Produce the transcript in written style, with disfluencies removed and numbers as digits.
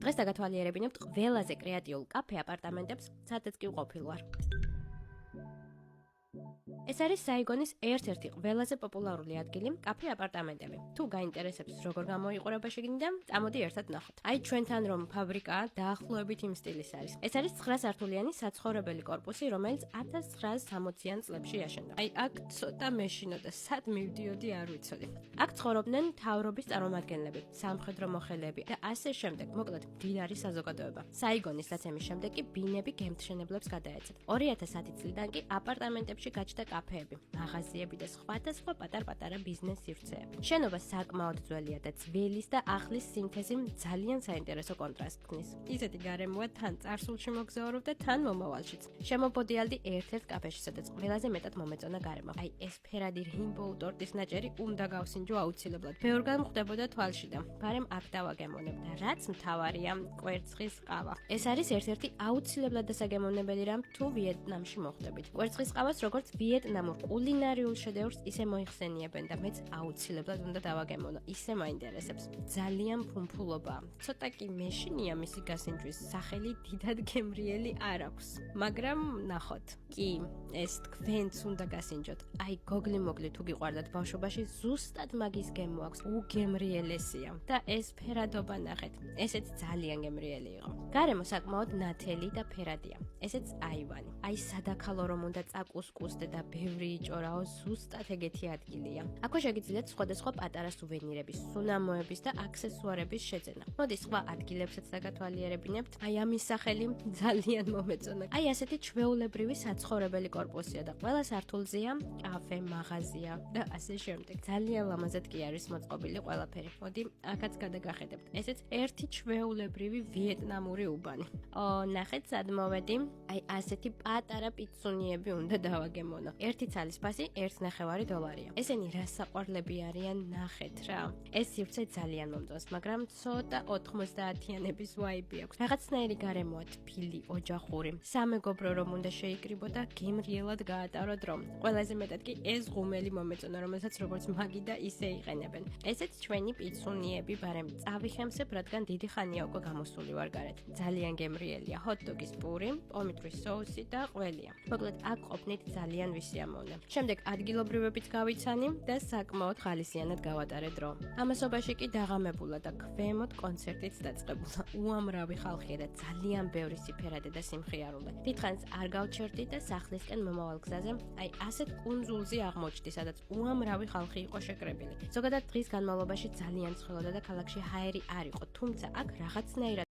დღეს დაგათვალიერებინებთ ყველაზე კრეატიულ კაფე აპარტამენტებს, სადაც კი ვყოფილ ვარ. ეს არის საიგონის ერთ-ერთი ყველაზე პოპულარული ადგილი, კაფე აპარტამენტები. თუ გაინტერესებს როგორ გამოიყურება შიგნიდან, წამოდი ერთად ნახოთ. აი ჩვენთან რომ ფაბრიკაა, დაახლოებით იმ სტილის არის. ეს არის 9 სართულიანი საცხოვრებელი კორპუსი, რომელიც 1960-იან წლებში აშენდა. აი აქ ცოტა მეშინო და სად მივდიოდი არ ვიცოდი. აქ ცხოვრობდნენ მთავრობის წარმომადგენლები, სამხედრო მოხელეები და ასე შემდეგ. მოკლედ, მდიდარი საზოგადოება. საიგონის დაცემის შემდეგ კი ბინები გემთშენებლებს გადაეცათ. 2010 წლიდან კი აპარტამენტებში გაჩნდა კაფეები, მაღაზიები და სხვა პატარ-პატარა ბიზნეს სივრცეები. შენობა საკმაოდ ძველია და ძველის და ახლის სინთეზი ძალიან საინტერესო კონტრასტს ქმნის. ისეთი გარემოა თან წარსულში მოგზაურობ და თან მომავალშიც. შემოპოდიალდი ერთ-ერთ კაფეში, სადაც ყველაზე მეტად მომეწონა გარემო. აი ეს ფერადი რეინბოუ ტორტის ნაჭერი უნდა გავსინჯო აუცილებლად. ბევრგან ხვდებოდა თვალში და ბარემ აქ დავაგემონებ და რაც მთავარია, კვერცხის ყავა. ეს არის ერთ-ერთი აუცილებლად დასაგემოვნებელი რამ თუ ვიეტნამში მოხვდებით. კვერცხის ყავას როგორც ვიეტნამურ კულინარიულ შედევრს ისე მოიხსენიებენ და მეც აუცილებლად უნდა დავაგემონო. ისე მაინტერესებს. ძალიან ფუმფულობაა. ცოტა კი მეშინია მისი გასინჯვის სახელი დიდად გემრიელი არ აქვს. მაგრამ ნახოთ. კი, ეს თქვენც უნდა გასინჯოთ. აი გოგლი-მოგლი თუ გიყვარდათ ბავშვობაში, ზუსტად მაგის გემო აქვს. უგემრიელესია. და ეს ფერადობა ნახეთ. ესეც ძალიან გემრიელი იყო. გარემო საკმაოდ ნათელი და ფერადია. ესეც აივანი. აი სადაქალო რომ უნდა წაკუსკუსდე და ბევრი იჭორაო, ზუსტად ეგეთი ადგილია. აქვე შეგიძლიათ სხვადასხვა პატარა სუვენირების, სუნამოების და აქსესუარების შეძენა. მოდი სხვა ადგილებსაც დაგათვალიერებინებთ. აი ამის სახელი ძალიან მომეწონა. აი ასეთი ჩვეულებრივი საცხოვრებელი კორპუსია და ყველა სართულზეა კაფე, მაღაზია და ასე შემდეგ. ძალიან ლამაზად კი არის მოწყობილი ყველაფერი. მოდი აქაც გადაგახედებთ. ესეც ერთი ჩვეულებრივი ვიეტნამური უბანი. ნახეთ სად მოვედი. აი ასეთი პატარა პიცუნიები უნდა დავაგემონო. ერთი ცალის ფასი $1.50. ესენი რა საყვარლები არიან, ნახეთ რა. ეს სივრცე ძალიან მომწონს, მაგრამ ცოტა 90-იანების ვაიბი აქვს. რაღაცნაირი გარემოა, თბილი, ოჯახური. სამეგობრო რომ უნდა შეიკრიბო და გემრიელად გაატარო დრო. ყველაზე მეტად კი ეს ღუმელი მომეწონა, რომელსაც როგორც მაგი და ისე იყენებენ. ესეც ჩვენი პიცუნიები, ბარემ წავიხემსებ, რადგან დიდი ხანია უკვე გამოსული ვარ გარეთ. ძალიან გემრიელია, ჰოთ-დოგის პური, პომიდორის соуსი და ყველია. მოკლედ აქ ყოფნით ძალიან ვისიამოვნე. შემდეგ ადგილობრივებით გავიცანი და საკმაოდ ხალისიანად გავატარე დრო. ამასობაში კი დაღამებულა და ქვემოთ კონცერტიც დაწყებულა. უამრავი ხალხია და ძალიან ბევრი სიფერადე და სიმხიარულე. დიდხანს არ გავჩერდი და სახლისკენ მომავალ გზაზე, აი ასეთ კუნძულზე აღმოჩნდი, სადაც უამრავი ხალხი იყო შეკრებილი. ზოგადად დღის განმავლობაში ძალიან ცხელოდა და ქალაქში ჰაერი არ იყო, თუმცა აქ რაღაცნაირად